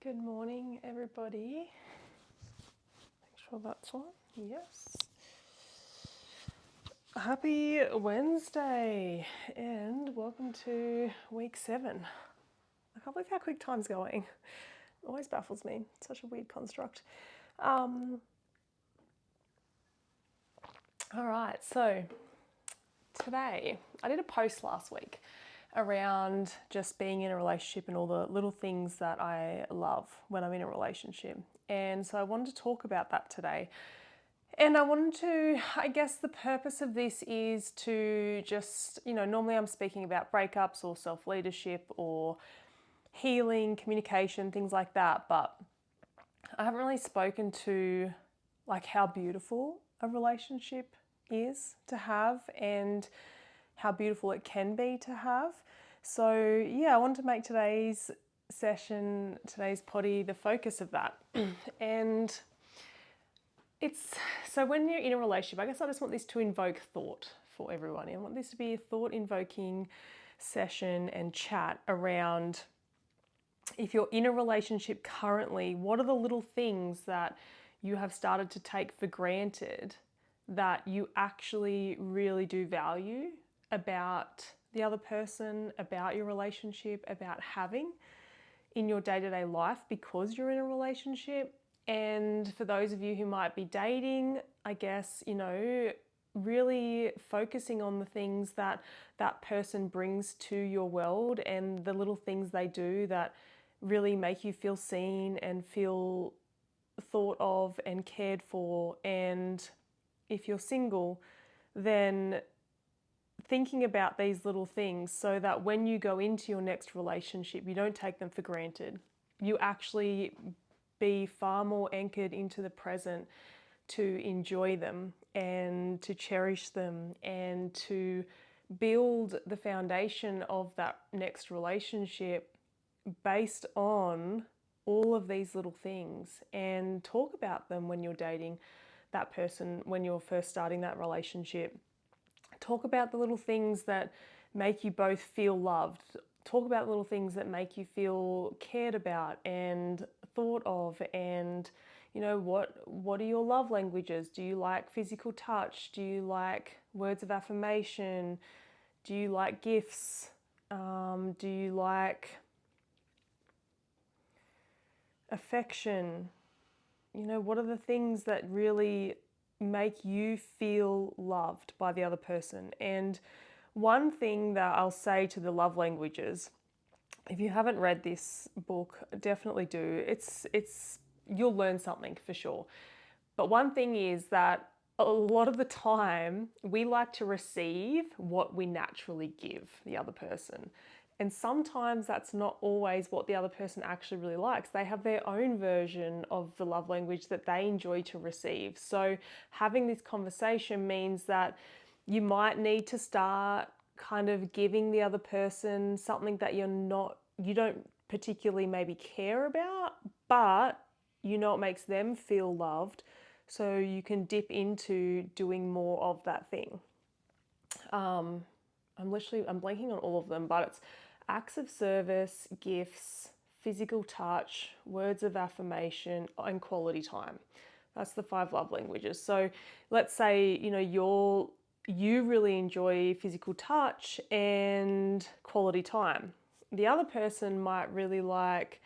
Good morning, everybody. Make sure that's on. Yes. Happy Wednesday and welcome to week 7. I can't believe how quick time's going. It always baffles me. It's such a weird construct. All right, so today I did a post last week around just being in a relationship and all the little things that I love when I'm in a relationship. And so I wanted to talk about that today. And I wanted to, I guess the purpose of this is to just, normally I'm speaking about breakups or self-leadership or healing, communication, things like that. But I haven't really spoken to like how beautiful a relationship is to have and how beautiful it can be to have. So yeah, I wanted to make today's session, today's potty, the focus of that. And it's, so when you're in a relationship, I guess I just want this to invoke thought for everyone. I want this to be a thought invoking session and chat around if you're in a relationship currently, what are the little things that you have started to take for granted that you actually really do value about the other person, about your relationship, about having in your day-to-day life because you're in a relationship. And for those of you who might be dating, I guess, really focusing on the things that that person brings to your world and the little things they do that really make you feel seen and feel thought of and cared for. And if you're single, then thinking about these little things so that when you go into your next relationship, you don't take them for granted. You actually be far more anchored into the present to enjoy them and to cherish them and to build the foundation of that next relationship based on all of these little things, and talk about them when you're dating that person, when you're first starting that relationship. Talk about the little things that make you both feel loved. Talk about little things that make you feel cared about and thought of. And what are your love languages? Do you like physical touch? Do you like words of affirmation? Do you like gifts? Do you like affection? What are the things that really make you feel loved by the other person? And one thing that I'll say to the love languages, if you haven't read this book, definitely do. It's you'll learn something for sure. But one thing is that a lot of the time we like to receive what we naturally give the other person. And sometimes that's not always what the other person actually really likes. They have their own version of the love language that they enjoy to receive. So having this conversation means that you might need to start kind of giving the other person something that you don't particularly maybe care about, but it makes them feel loved. So you can dip into doing more of that thing. I'm blanking on all of them, but it's acts of service, gifts, physical touch, words of affirmation, and quality time. That's the 5 love languages. So let's say, you really enjoy physical touch and quality time. The other person might really like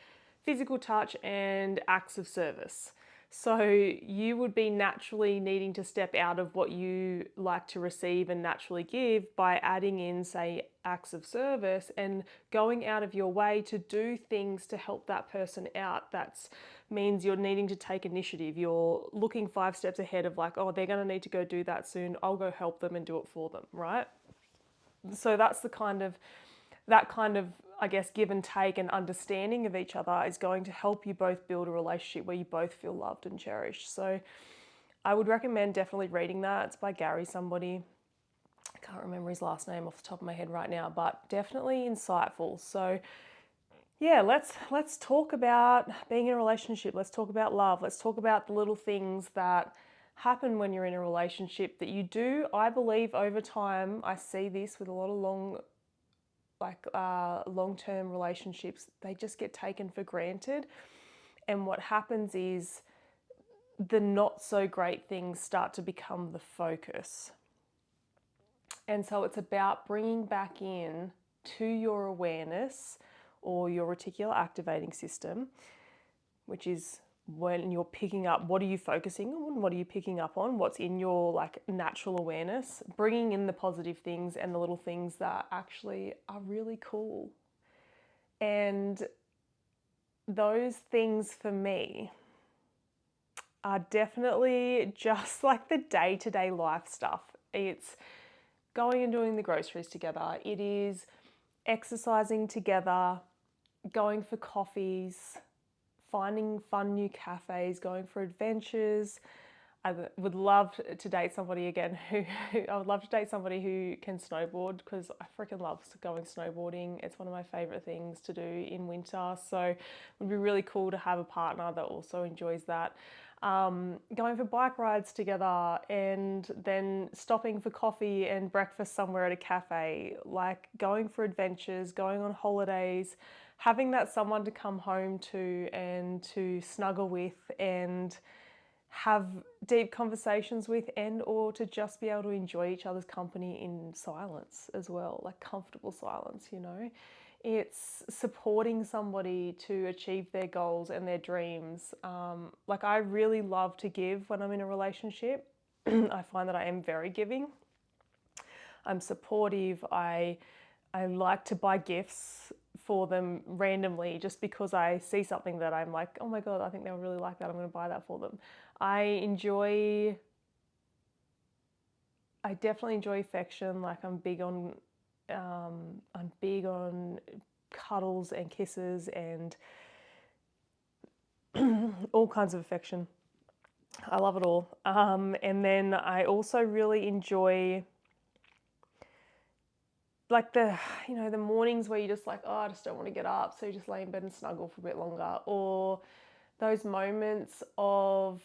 physical touch and acts of service. So you would be naturally needing to step out of what you like to receive and naturally give by adding in, say, acts of service and going out of your way to do things to help that person out. That means you're needing to take initiative. You're looking 5 steps ahead of like, oh, they're going to need to go do that soon. I'll go help them and do it for them, right? So that's that kind of, I guess, give and take and understanding of each other is going to help you both build a relationship where you both feel loved and cherished. So I would recommend definitely reading that. It's by Gary somebody. I can't remember his last name off the top of my head right now, but definitely insightful. So yeah, let's talk about being in a relationship. Let's talk about love. Let's talk about the little things that happen when you're in a relationship that you do. I believe over time, I see this with a lot of long-term relationships, they just get taken for granted. And what happens is the not so great things start to become the focus. And so it's about bringing back in to your awareness or your reticular activating system, which is when you're picking up, what are you focusing on? What are you picking up on? What's in your like natural awareness? Bringing in the positive things and the little things that actually are really cool. And those things for me are definitely just like the day-to-day life stuff. It's going and doing the groceries together. It is exercising together, going for coffees, finding fun new cafes, going for adventures. I would love to date somebody again I would love to date somebody who can snowboard, because I freaking love going snowboarding. It's one of my favorite things to do in winter. So it would be really cool to have a partner that also enjoys that. Going for bike rides together and then stopping for coffee and breakfast somewhere at a cafe, like going for adventures, going on holidays, having that someone to come home to and to snuggle with and have deep conversations with, and or to just be able to enjoy each other's company in silence as well, like comfortable silence, you know. It's supporting somebody to achieve their goals and their dreams. Like I really love to give when I'm in a relationship. I find that I am very giving. I'm supportive. I like to buy gifts for them randomly just because I see something that I'm like, oh my God, I think they'll really like that. I'm going to buy that for them. I definitely enjoy affection. Like I'm big on cuddles and kisses and all kinds of affection. I love it all. And then I also really enjoy like the mornings where you're just like, oh, I just don't want to get up, so you just lay in bed and snuggle for a bit longer, or those moments of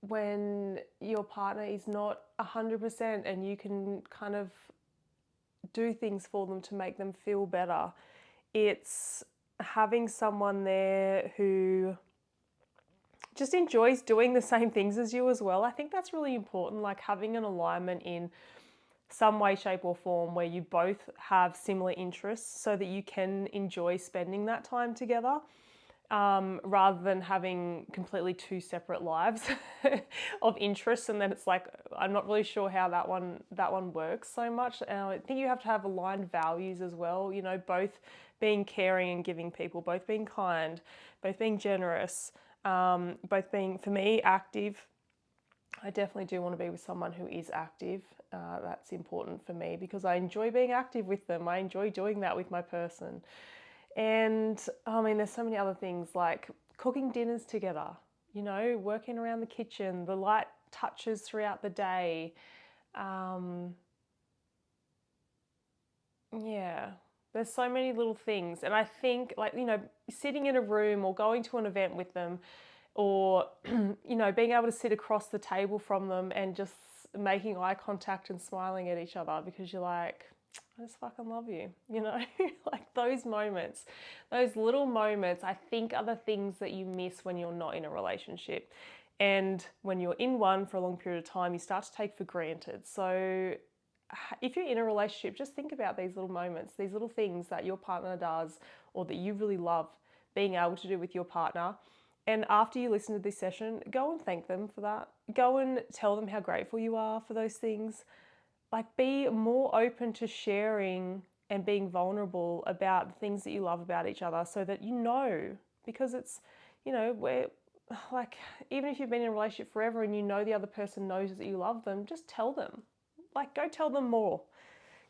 when your partner is not 100% and you can kind of do things for them to make them feel better. It's having someone there who just enjoys doing the same things as you as well. I think that's really important, like having an alignment in some way, shape or form where you both have similar interests so that you can enjoy spending that time together. Rather than having completely two separate lives of interests, and then it's like I'm not really sure how that one works so much. And I think you have to have aligned values as well. You know, both being caring and giving people, both being kind, both being generous, both being, for me, active. I definitely do want to be with someone who is active. That's important for me because I enjoy being active with them. I enjoy doing that with my person. And I mean, there's so many other things like cooking dinners together, you know, working around the kitchen, the light touches throughout the day. Yeah, there's so many little things. And I think, like, you know, sitting in a room or going to an event with them, or, you know, being able to sit across the table from them and just making eye contact and smiling at each other because you're like, I just fucking love you, you know? Like those moments, those little moments, I think are the things that you miss when you're not in a relationship. And when you're in one for a long period of time, you start to take for granted. So if you're in a relationship, just think about these little moments, these little things that your partner does or that you really love being able to do with your partner. And after you listen to this session, go and thank them for that. Go and tell them how grateful you are for those things. Like, be more open to sharing and being vulnerable about the things that you love about each other so that you know, because it's, you know, we're like, even if you've been in a relationship forever and you know the other person knows that you love them, just tell them. Like, go tell them more.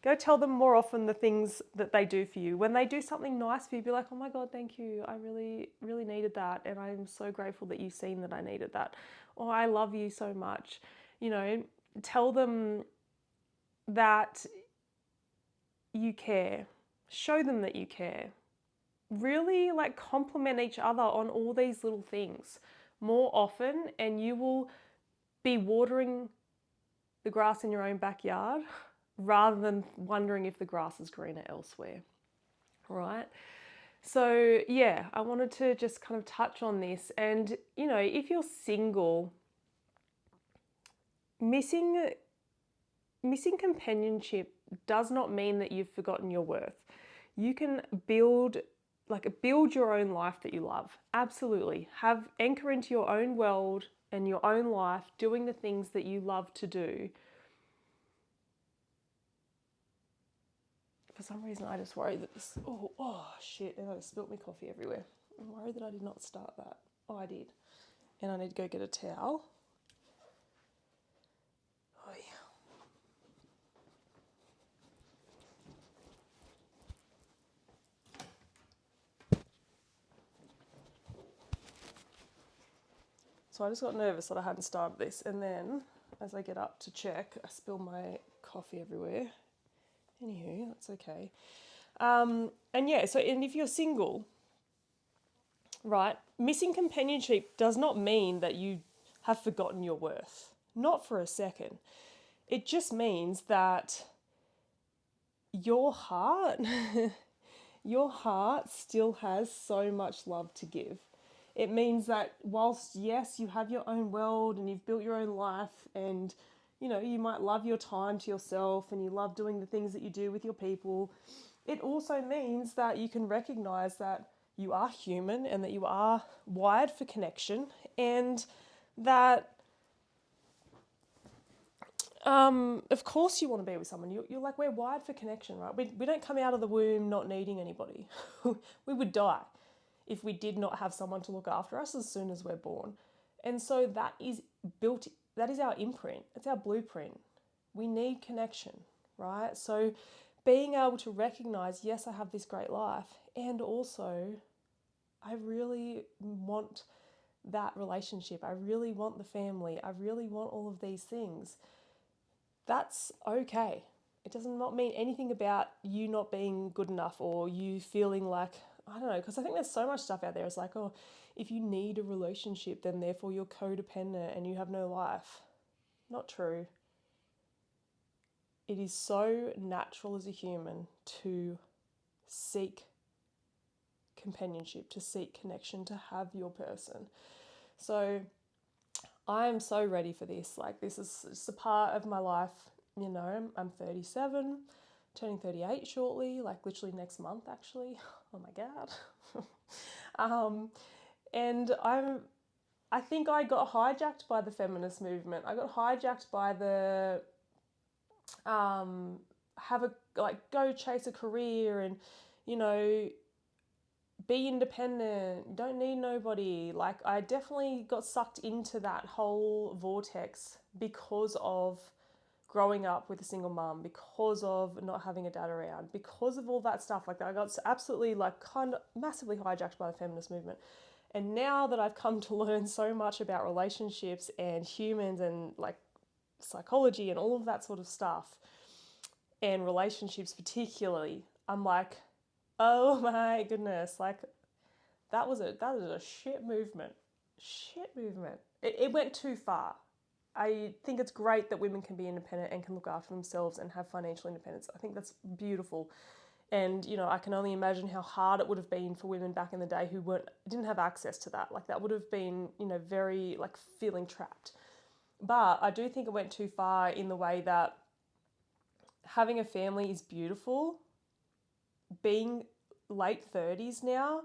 Go tell them more often the things that they do for you. When they do something nice for you, be like, oh my God, thank you. I really, really needed that. And I'm so grateful that you've seen that I needed that. Or I love you so much. You know, tell them that you care. Show them that you care. Really like compliment each other on all these little things more often, and you will be watering the grass in your own backyard rather than wondering if the grass is greener elsewhere, right? So, yeah, I wanted to just kind of touch on this. And, if you're single, missing missing companionship does not mean that you've forgotten your worth. You can build your own life that you love. Absolutely. Have anchor into your own world and your own life, doing the things that you love to do. For some reason, I just worry that this. Oh shit! And I just spilt my coffee everywhere. I'm worried that I did not start that. Oh, I did. And I need to go get a towel. Oh, yeah. So I just got nervous that I hadn't started this, and then as I get up to check, I spill my coffee everywhere. Anywho, that's okay. And if you're single, right, missing companionship does not mean that you have forgotten your worth. Not for a second. It just means that your heart, your heart still has so much love to give. It means that whilst, yes, you have your own world and you've built your own life and, you might love your time to yourself and you love doing the things that you do with your people, it also means that you can recognize that you are human and that you are wired for connection, and that of course you want to be with someone. You're like, we're wired for connection, right? We don't come out of the womb not needing anybody. We would die if we did not have someone to look after us as soon as we're born. And so that is our imprint, it's our blueprint. We need connection, right? So being able to recognize, yes, I have this great life, and also I really want that relationship. I really want the family. I really want all of these things. That's okay. It does not mean anything about you not being good enough or you feeling like, I don't know, because I think there's so much stuff out there. It's like, oh, if you need a relationship, then therefore you're codependent and you have no life. Not true. It is so natural as a human to seek companionship, to seek connection, to have your person. So I am so ready for this. Like, this is just a part of my life. I'm 37, turning 38 shortly, like literally next month, actually. Oh my God. And I think I got hijacked by the feminist movement. I got hijacked by the go chase a career and, you know, be independent, don't need nobody. Like, I definitely got sucked into that whole vortex because of growing up with a single mum, because of not having a dad around, because of all that stuff. Like, I got absolutely, like, kind of massively hijacked by the feminist movement. And now that I've come to learn so much about relationships and humans and, like, psychology and all of that sort of stuff, and relationships particularly, I'm like, oh my goodness, like, that was a shit movement. Shit movement. It went too far. I think it's great that women can be independent and can look after themselves and have financial independence. I think that's beautiful. And, I can only imagine how hard it would have been for women back in the day who didn't have access to that. Like, that would have been, very, like, feeling trapped. But I do think it went too far in the way that having a family is beautiful. Being late 30s now,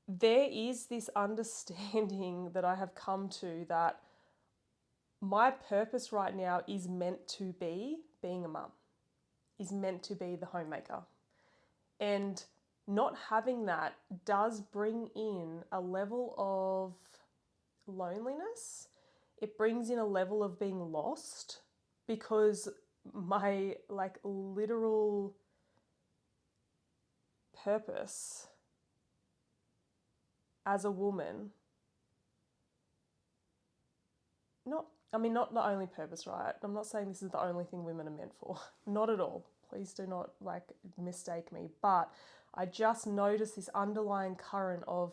there is this understanding that I have come to that my purpose right now is meant to be being a mum, is meant to be the homemaker. And not having that does bring in a level of loneliness. It brings in a level of being lost because my, like, literal purpose as a woman, not the only purpose, right? I'm not saying this is the only thing women are meant for. Not at all. Please do not, like, mistake me. But I just notice this underlying current of,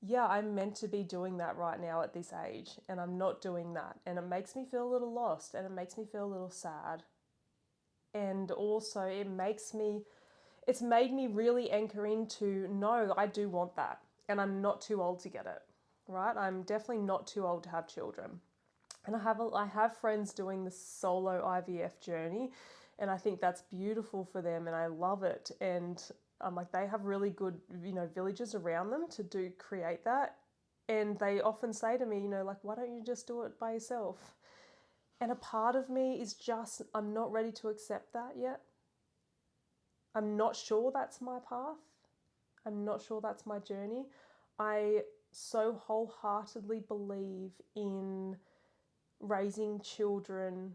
yeah, I'm meant to be doing that right now at this age, and I'm not doing that. And it makes me feel a little lost, and it makes me feel a little sad. And also, it's made me really anchor into, no, I do want that. And I'm not too old to get it, right? I'm definitely not too old to have children. And I have friends doing the solo IVF journey, and I think that's beautiful for them, and I love it. And I'm like, they have really good, villages around them to create that. And they often say to me, like, why don't you just do it by yourself? And a part of me is just, I'm not ready to accept that yet. I'm not sure that's my path. I'm not sure that's my journey. I so wholeheartedly believe in raising children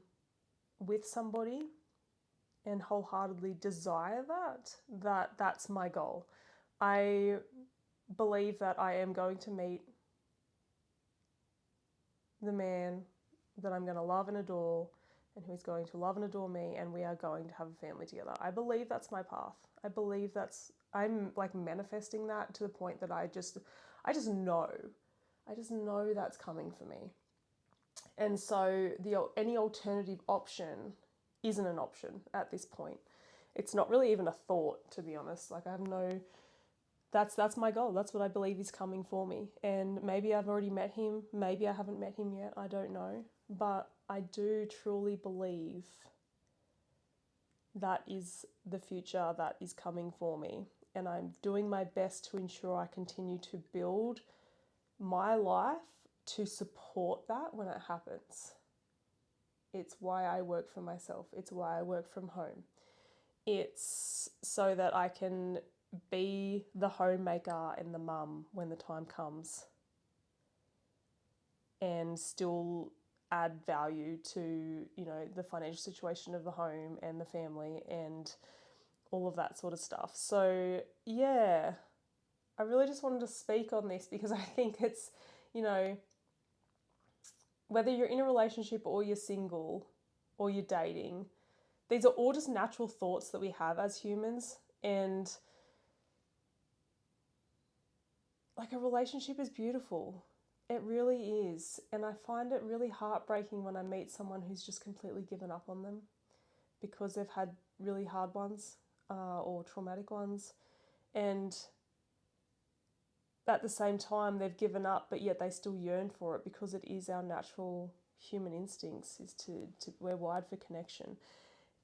with somebody and wholeheartedly desire that's my goal. I believe that I am going to meet the man that I'm going to love and adore, and who's going to love and adore me, and we are going to have a family together. I believe that's my path. I believe I'm like manifesting that to the point that I just know. I just know that's coming for me. And so any alternative option isn't an option at this point. It's not really even a thought, to be honest. Like, I have no, that's my goal. That's what I believe is coming for me. And maybe I've already met him. Maybe I haven't met him yet. I don't know. But I do truly believe that is the future that is coming for me. And I'm doing my best to ensure I continue to build my life to support that when it happens. It's why I work for myself. It's why I work from home. It's so that I can be the homemaker and the mum when the time comes, and still add value to, the financial situation of the home and the family and all of that sort of stuff. So yeah, I really just wanted to speak on this because I think it's, whether you're in a relationship or you're single or you're dating, these are all just natural thoughts that we have as humans. And like, a relationship is beautiful. It really is. And I find it really heartbreaking when I meet someone who's just completely given up on them because they've had really hard ones or traumatic ones. And at the same time, they've given up, but yet they still yearn for it because it is our natural human instincts, is to we're wired for connection.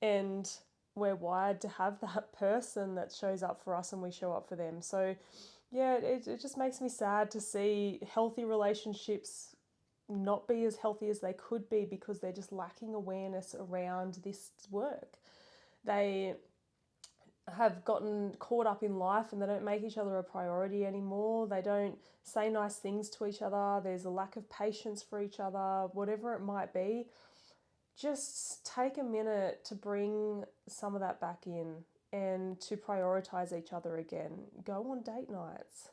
And we're wired to have that person that shows up for us and we show up for them. So yeah, it just makes me sad to see healthy relationships not be as healthy as they could be because they're just lacking awareness around this work. They have gotten caught up in life and they don't make each other a priority anymore. They don't say nice things to each other. There's a lack of patience for each other, whatever it might be. Just take a minute to bring some of that back in and to prioritize each other again. Go on date nights.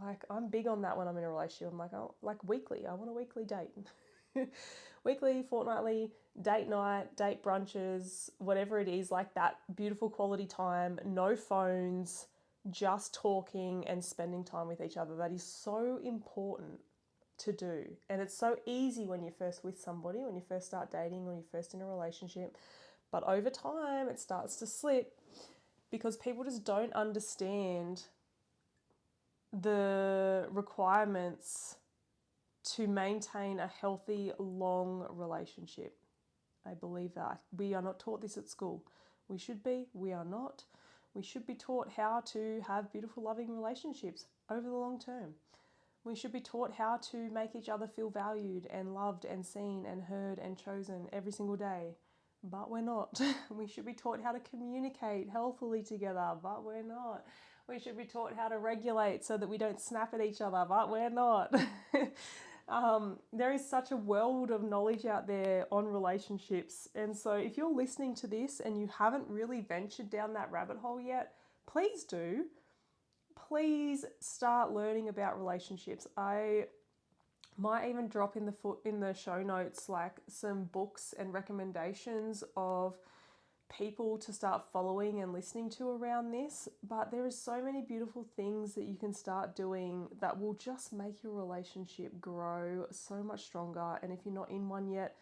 Like, I'm big on that when I'm in a relationship. I'm like, oh, like weekly. I want a weekly date. Weekly, fortnightly, date night, date brunches, whatever it is, like that beautiful quality time, no phones, just talking and spending time with each other. That is so important to do. And it's so easy when you're first with somebody, when you first start dating, when you're first in a relationship. But over time, it starts to slip because people just don't understand the requirements to maintain a healthy, long relationship. I believe that. We are not taught this at school. We should be. We are not. We should be taught how to have beautiful, loving relationships over the long term. We should be taught how to make each other feel valued and loved and seen and heard and chosen every single day. But we're not. We should be taught how to communicate healthily together, but we're not. We should be taught how to regulate so that we don't snap at each other, but we're not. There is such a world of knowledge out there on relationships. And so if you're listening to this and you haven't really ventured down that rabbit hole yet, please do. Please start learning about relationships. I might even drop in the show notes like some books and recommendations of people to start following and listening to around this. But there are so many beautiful things that you can start doing that will just make your relationship grow so much stronger. And if you're not in one yet,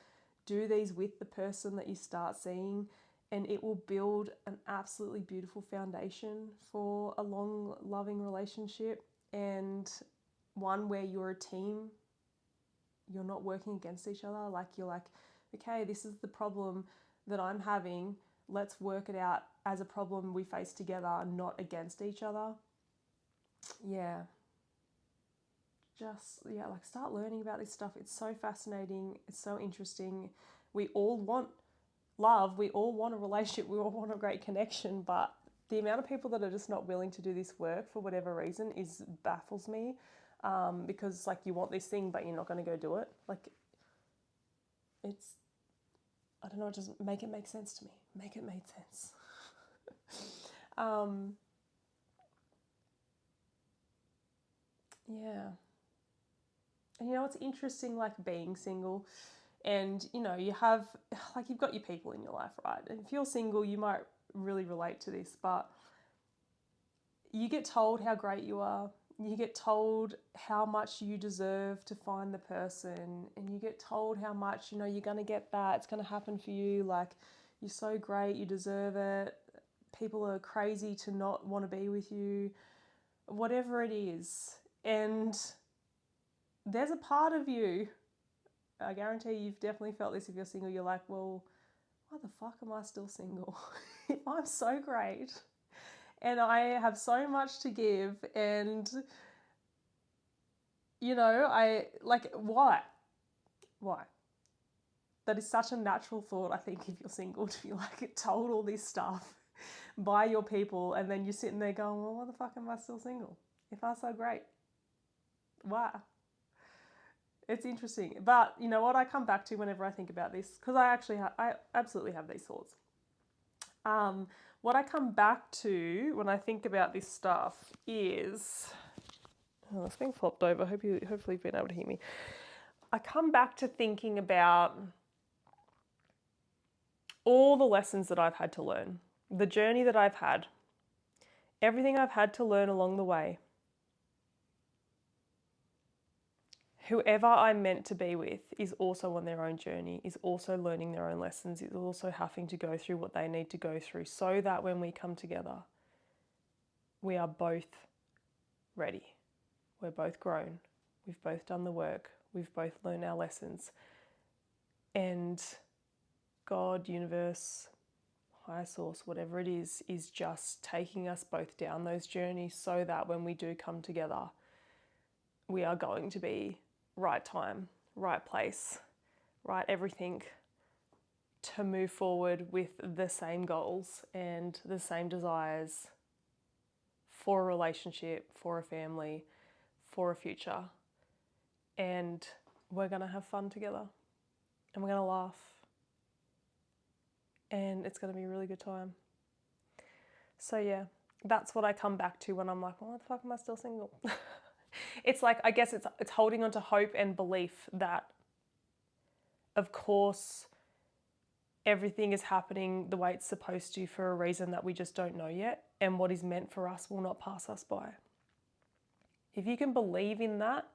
do these with the person that you start seeing and it will build an absolutely beautiful foundation for a long, loving relationship, and one where you're a team. You're not working against each other. Like, you're like, okay, this is the problem that I'm having. Let's work it out as a problem we face together, not against each other. Yeah. Like, start learning about this stuff. It's so fascinating. It's so interesting. We all want love. We all want a relationship. We all want a great connection. But the amount of people that are just not willing to do this work for whatever reason baffles me. Because, like, you want this thing, but you're not going to go do it. Like, I don't know, just make it make sense to me. Make it make sense. Yeah. And you know, it's interesting, like, being single, and you know, you've got your people in your life, right? And if you're single, you might really relate to this, but you get told how great you are. You get told how much you deserve to find the person, and you get told how much, you're going to get that. It's going to happen for you. Like, you're so great. You deserve it. People are crazy to not want to be with you, whatever it is. And there's a part of you, I guarantee you've definitely felt this if you're single. You're like, well, why the fuck am I still single? If I'm so great and I have so much to give, and I like, why? That is such a natural thought, I think, if you're single, to be like told all this stuff by your people, and then you're sitting there going, well, why the fuck am I still single if I'm so great? Why? It's interesting. But you know what I come back to whenever I think about this, because I absolutely have these thoughts. What I come back to when I think about this stuff is, it's being flopped over. Hopefully you've been able to hear me. I come back to thinking about all the lessons that I've had to learn, the journey that I've had, everything I've had to learn along the way. Whoever I'm meant to be with is also on their own journey, is also learning their own lessons, is also having to go through what they need to go through, so that when we come together, we are both ready. We're both grown. We've both done the work. We've both learned our lessons. And God, universe, higher source, whatever it is just taking us both down those journeys, so that when we do come together, we are going to be right time, right place, right everything, to move forward with the same goals and the same desires for a relationship, for a family, for a future. And we're going to have fun together, and we're going to laugh, and it's going to be a really good time. So yeah, that's what I come back to when I'm like, well, why the fuck am I still single? It's like, I guess it's holding on to hope and belief that, of course, everything is happening the way it's supposed to for a reason that we just don't know yet, and what is meant for us will not pass us by. If you can believe in that,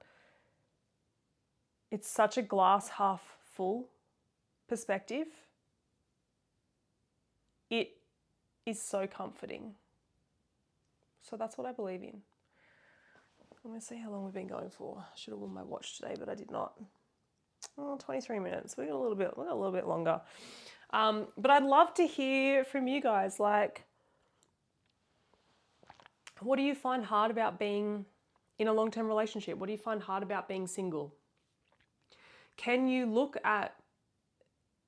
it's such a glass half full perspective. It is so comforting. So that's what I believe in. I'm going to see how long we've been going for. I should have worn my watch today, but I did not. 23 minutes. We got a little bit longer. But I'd love to hear from you guys. Like, what do you find hard about being in a long-term relationship? What do you find hard about being single? Can you look at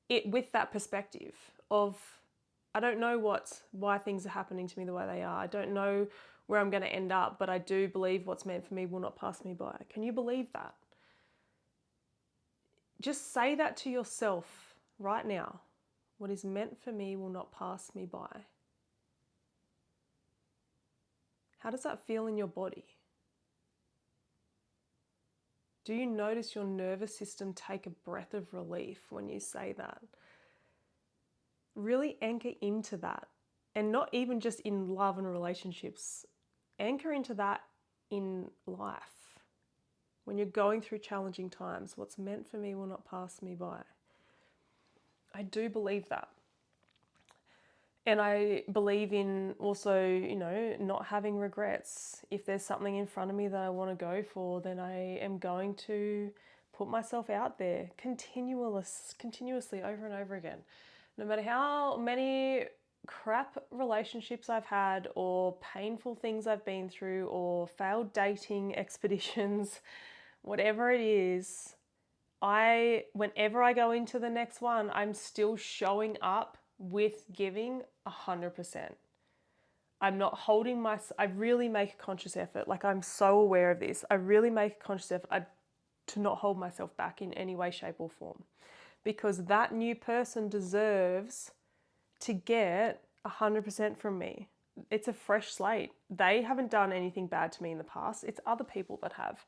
it with that perspective of, I don't know why things are happening to me the way they are. I don't know where I'm going to end up, but I do believe what's meant for me will not pass me by. Can you believe that? Just say that to yourself right now. What is meant for me will not pass me by. How does that feel in your body? Do you notice your nervous system take a breath of relief when you say that? Really anchor into that, and not even just in love and relationships. Anchor into that in life. When you're going through challenging times, what's meant for me will not pass me by. I do believe that. And I believe in also, not having regrets. If there's something in front of me that I want to go for, then I am going to put myself out there continuously over and over again. No matter how many crap relationships I've had, or painful things I've been through, or failed dating expeditions, whatever it is, whenever I go into the next one, I'm still showing up with giving 100%. I'm not holding I really make a conscious effort. Like, I'm so aware of this. I really make a conscious effort to not hold myself back in any way, shape, or form. Because that new person deserves to get 100% from me. It's a fresh slate. They haven't done anything bad to me in the past. It's other people that have.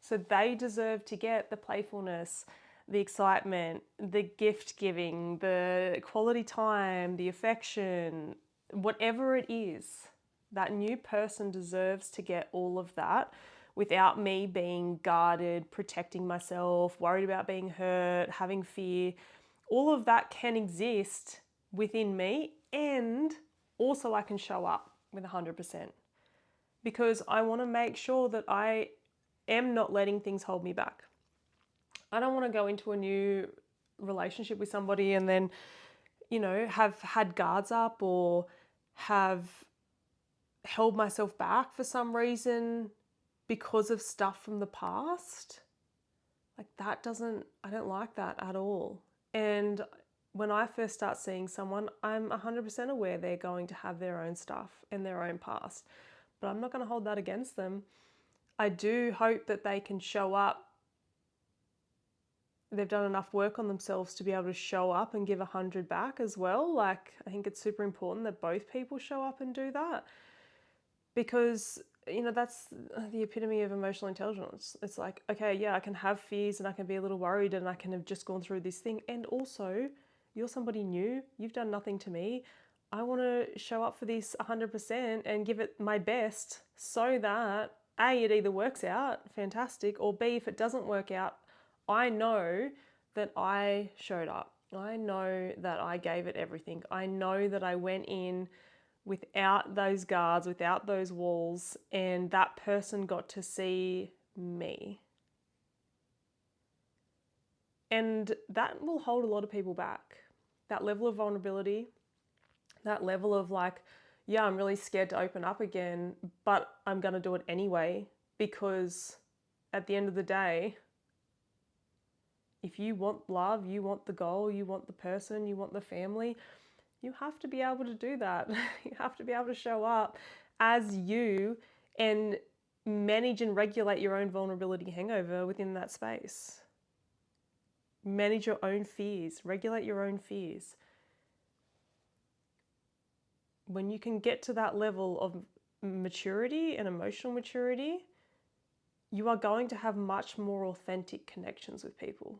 So they deserve to get the playfulness, the excitement, the gift giving, the quality time, the affection, whatever it is. That new person deserves to get all of that without me being guarded, protecting myself, worried about being hurt, having fear. All of that can exist within me, and also I can show up with 100% because I want to make sure that I am not letting things hold me back. I don't want to go into a new relationship with somebody and then, have had guards up or have held myself back for some reason because of stuff from the past. Like, I don't like that at all. And when I first start seeing someone, I'm 100% aware they're going to have their own stuff and their own past, but I'm not going to hold that against them. I do hope that they can show up. They've done enough work on themselves to be able to show up and give 100 back as well. Like, I think it's super important that both people show up and do that, because that's the epitome of emotional intelligence. It's like, okay, yeah, I can have fears and I can be a little worried and I can have just gone through this thing, and also you're somebody new, you've done nothing to me. I want to show up for this 100% and give it my best, so that A, it either works out fantastic, or B, if it doesn't work out, I know that I showed up. I know that I gave it everything. I know that I went in without those guards, without those walls, and that person got to see me. And that will hold a lot of people back. That level of vulnerability, that level of like, yeah, I'm really scared to open up again, but I'm going to do it anyway, because at the end of the day, if you want love, you want the goal, you want the person, you want the family, you have to be able to do that. You have to be able to show up as you and manage and regulate your own vulnerability hangover within that space. Manage your own fears, regulate your own fears. When you can get to that level of maturity and emotional maturity, you are going to have much more authentic connections with people.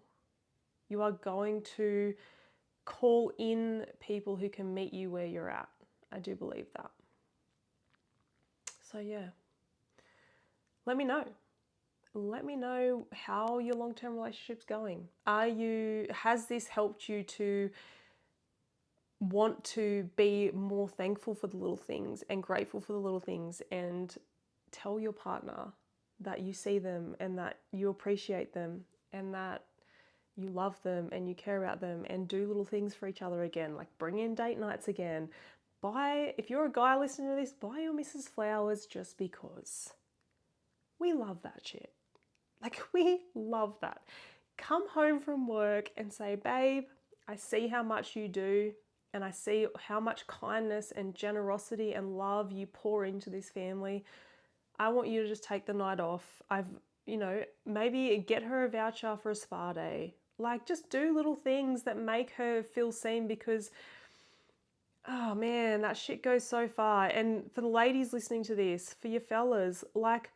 You are going to call in people who can meet you where you're at. I do believe that. So yeah, let me know. Let me know how your long-term relationship's going. Has this helped you to want to be more thankful for the little things and grateful for the little things, and tell your partner that you see them and that you appreciate them and that you love them and you care about them, and do little things for each other again, like bring in date nights again. If you're a guy listening to this, buy your missus flowers just because. We love that shit. Like, we love that. Come home from work and say, babe, I see how much you do, and I see how much kindness and generosity and love you pour into this family. I want you to just take the night off. Maybe get her a voucher for a spa day. Like, just do little things that make her feel seen, because, oh man, that shit goes so far. And for the ladies listening to this, for your fellas, like,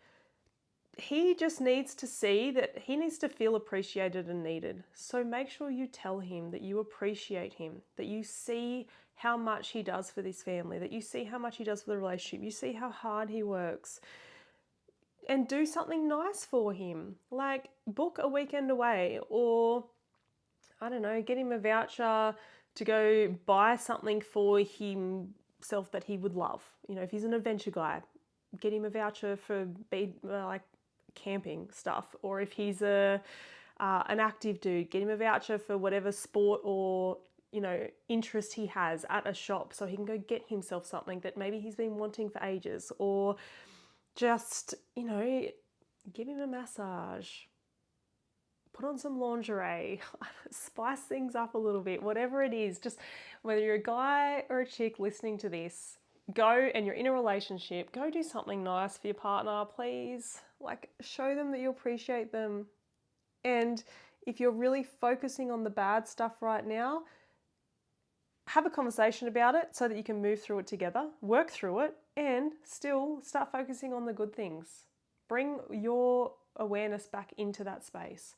he just needs to see that he needs to feel appreciated and needed. So make sure you tell him that you appreciate him, that you see how much he does for this family, that you see how much he does for the relationship, you see how hard he works, and do something nice for him. Like, book a weekend away, or I don't know, get him a voucher to go buy something for himself that he would love. You know, if he's an adventure guy, get him a voucher for like camping stuff. Or if he's an active dude, get him a voucher for whatever sport or, you know, interest he has at a shop, so he can go get himself something that maybe he's been wanting for ages. Or just, you know, give him a massage, put on some lingerie, spice things up a little bit, whatever it is. Just whether you're a guy or a chick listening to this, go, and you're in a relationship, go do something nice for your partner, please. Like, show them that you appreciate them. And if you're really focusing on the bad stuff right now, have a conversation about it so that you can move through it together, work through it, and still start focusing on the good things. Bring your awareness back into that space.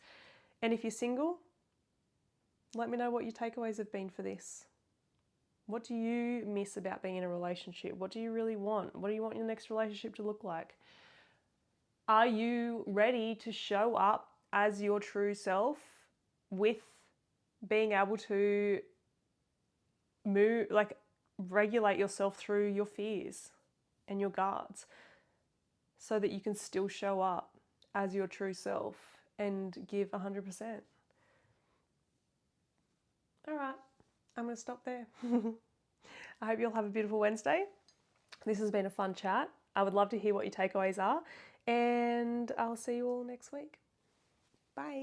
And if you're single, let me know what your takeaways have been for this. What do you miss about being in a relationship? What do you really want? What do you want your next relationship to look like? Are you ready to show up as your true self with being able to move, like regulate yourself through your fears and your guards so that you can still show up as your true self and give 100%? All right, I'm going to stop there. I hope you'll have a beautiful Wednesday. This has been a fun chat. I would love to hear what your takeaways are, and I'll see you all next week. Bye.